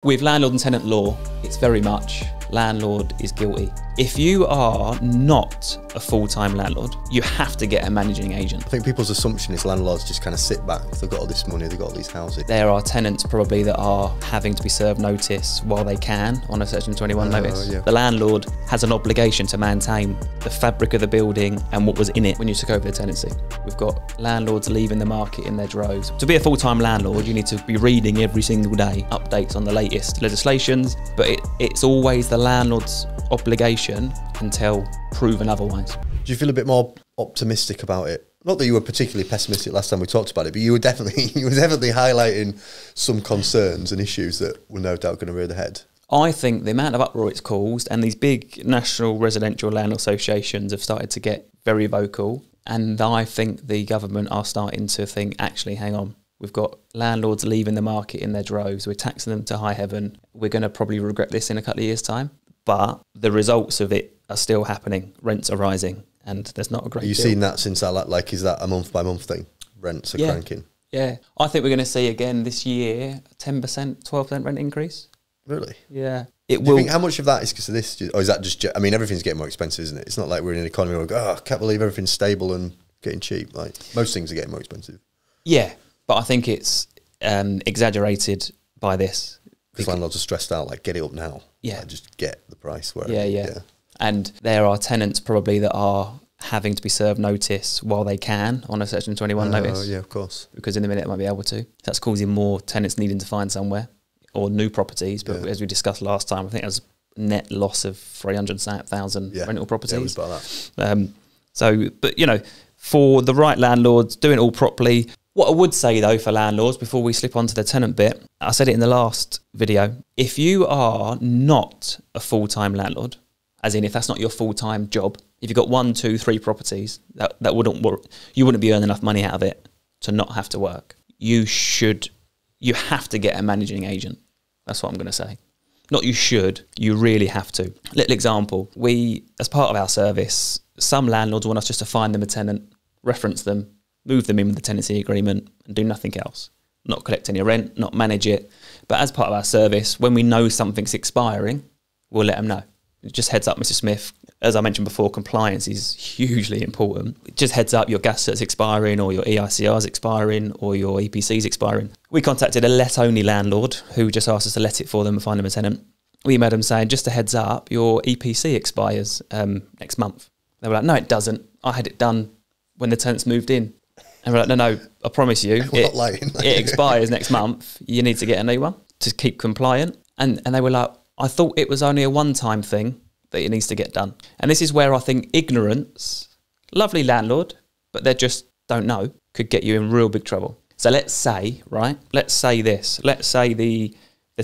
With landlord and tenant law, it's very much landlord is guilty. If you are not a full-time landlord, you have to get a managing agent. I think people's assumption is landlords just kind of sit back. They've got all this money, they've got all these houses. There are tenants probably that are having to be served notice while they can on a Section 21 notice. Yeah. The landlord has an obligation to maintain the fabric of the building and what was in it when you took over the tenancy. We've got landlords leaving the market in their droves. To be a full-time landlord, you need to be reading every single day updates on the latest legislations, but it's always the landlord's obligation until proven otherwise. Do you feel a bit more optimistic about it? Not that you were particularly pessimistic last time we talked about it, but you were definitely highlighting some concerns and issues that were no doubt going to rear their head. I think the amount of uproar it's caused, and these big national residential landlord associations have started to get very vocal, and I think the government are starting to think, actually, hang on, we've got landlords leaving the market in their droves, we're taxing them to high heaven, we're going to probably regret this in a couple of years' time. But the results of it are still happening. Rents are rising, and there's not a great deal. You've seen that since that, like, is that a month by month thing? Rents are cranking. Yeah, I think we're going to see again this year 10%, 12% rent increase. Really? Yeah. Do you think how much of that is because of this, or is that just? I mean, everything's getting more expensive, isn't it? It's not like we're in an economy where we go, oh, I can't believe everything's stable and getting cheap. Like most things are getting more expensive. Yeah, but I think it's exaggerated by this. Because landlords are stressed out, like, get it up now. Yeah. Like, just get the price. Yeah. And there are tenants probably that are having to be served notice while they can on a Section 21 notice. Yeah, of course. Because in a minute they might be able to. That's causing more tenants needing to find somewhere or new properties. But as we discussed last time, I think there's a net loss of 300,000 rental properties. Yeah, it was about that. But, you know, for the right landlords, doing it all properly. What I would say, though, for landlords, before we slip onto the tenant bit, I said it in the last video, if you are not a full-time landlord, as in if that's not your full-time job, if you've got 1, 2, 3 properties, that wouldn't work, you wouldn't be earning enough money out of it to not have to work. You have to get a managing agent. That's what I'm going to say. Not you should, you really have to. Little example, we, as part of our service, some landlords want us just to find them a tenant, reference them, move them in with the tenancy agreement and do nothing else. Not collect any rent, not manage it. But as part of our service, when we know something's expiring, we'll let them know. Just heads up, Mr. Smith. As I mentioned before, compliance is hugely important. Just heads up, your gas cert's expiring or your EICR's expiring or your EPC's expiring. We contacted a let-only landlord who just asked us to let it for them and find them a tenant. We emailed them saying, just a heads up, your EPC expires next month. They were like, no, it doesn't. I had it done when the tenants moved in. And we're like, no, I promise you, it expires next month. You need to get a new one to keep compliant. And they were like, I thought it was only a one-time thing that it needs to get done. And this is where I think ignorance, lovely landlord, but they just don't know, could get you in real big trouble. So let's say, let's say the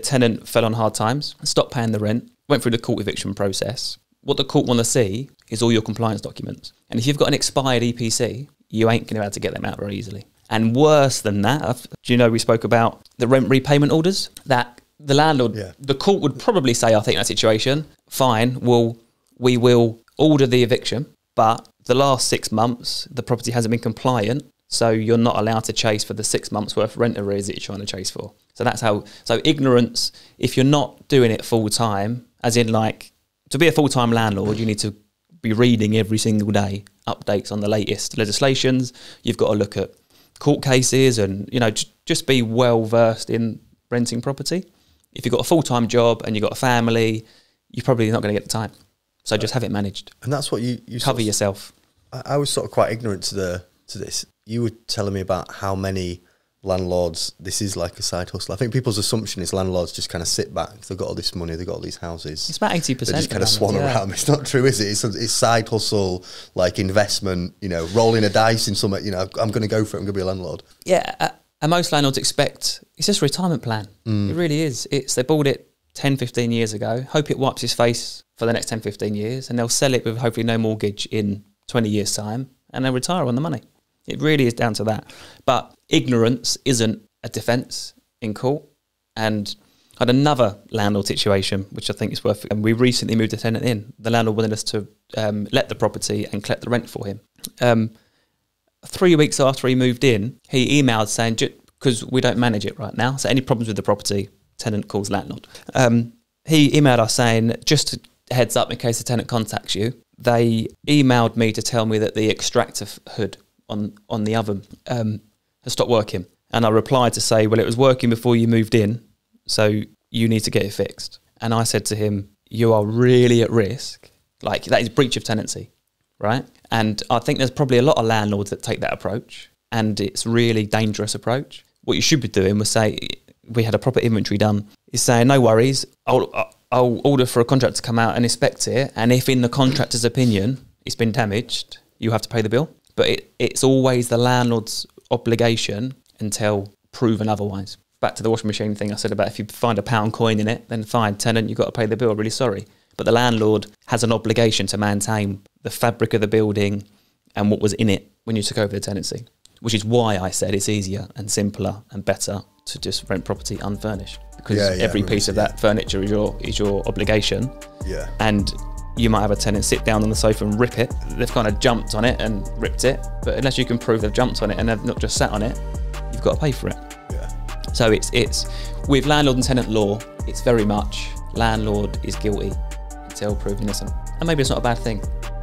tenant fell on hard times, stopped paying the rent, went through the court eviction process. What the court want to see is all your compliance documents. And if you've got an expired EPC, you ain't going to be able to get them out very easily. And worse than that, do you know we spoke about the rent repayment orders? That the landlord, the court would probably say, I think in that situation, fine, we will order the eviction, but the last 6 months, the property hasn't been compliant, so you're not allowed to chase for the 6 months worth of rent arrears that you're trying to chase for. So that's how, so ignorance, if you're not doing it full time, as in like, to be a full-time landlord, you need to be reading every single day updates on the latest legislations. You've got to look at court cases and, you know, just be well versed in renting property. If you've got a full-time job and you've got a family, you're probably not going to get the time. So just have it managed. And that's what you cover yourself. I was sort of quite ignorant to this. You were telling me about how many landlords, this is like a side hustle. I think people's assumption is landlords just kind of sit back. They've got all this money, they've got all these houses. It's about 80%. They just kind of swan around. It's not true, is it? It's side hustle, like investment, you know, rolling a dice in something, you know, I'm going to go for it, I'm going to be a landlord. Yeah, and most landlords expect, it's just a retirement plan. It really is. They bought it 10, 15 years ago, hope it wipes its face for the next 10, 15 years, and they'll sell it with hopefully no mortgage in 20 years' time, and they'll retire on the money. It really is down to that. But ignorance isn't a defence in court. And I had another landlord situation, which I think is worth it. And we recently moved a tenant in. The landlord wanted us to let the property and collect the rent for him. 3 weeks after he moved in, he emailed saying, because we don't manage it right now, so any problems with the property, tenant calls landlord. He emailed us saying, just a heads up in case the tenant contacts you, they emailed me to tell me that the extractor hood on the oven has stopped working. And I replied to say, well, it was working before you moved in, so you need to get it fixed. And I said to him, you are really at risk. Like, that is breach of tenancy, right? And I think there's probably a lot of landlords that take that approach, and it's really dangerous approach. What you should be doing was say, we had a proper inventory done, is saying, no worries, I'll order for a contractor to come out and inspect it, and if in the contractor's opinion it's been damaged, you have to pay the bill. But it's always the landlord's obligation until proven otherwise. Back to the washing machine thing I said about if you find a £1 coin in it, then fine, tenant, you've got to pay the bill, really sorry. But the landlord has an obligation to maintain the fabric of the building and what was in it when you took over the tenancy, which is why I said it's easier and simpler and better to just rent property unfurnished, because every piece of that furniture is your obligation. Yeah. And you might have a tenant sit down on the sofa and rip it. They've kind of jumped on it and ripped it, but unless you can prove they've jumped on it and they've not just sat on it, you've got to pay for it. Yeah. So it's with landlord and tenant law, it's very much landlord is guilty until proven innocent. And maybe it's not a bad thing.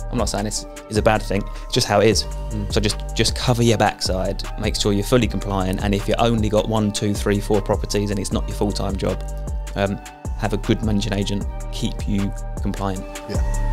I'm not saying it's a bad thing, it's just how it is. So just cover your backside, make sure you're fully compliant, and if you only got 1, 2, 3, 4 properties and it's not your full-time job, have a good managing agent keep you compliant. Yeah.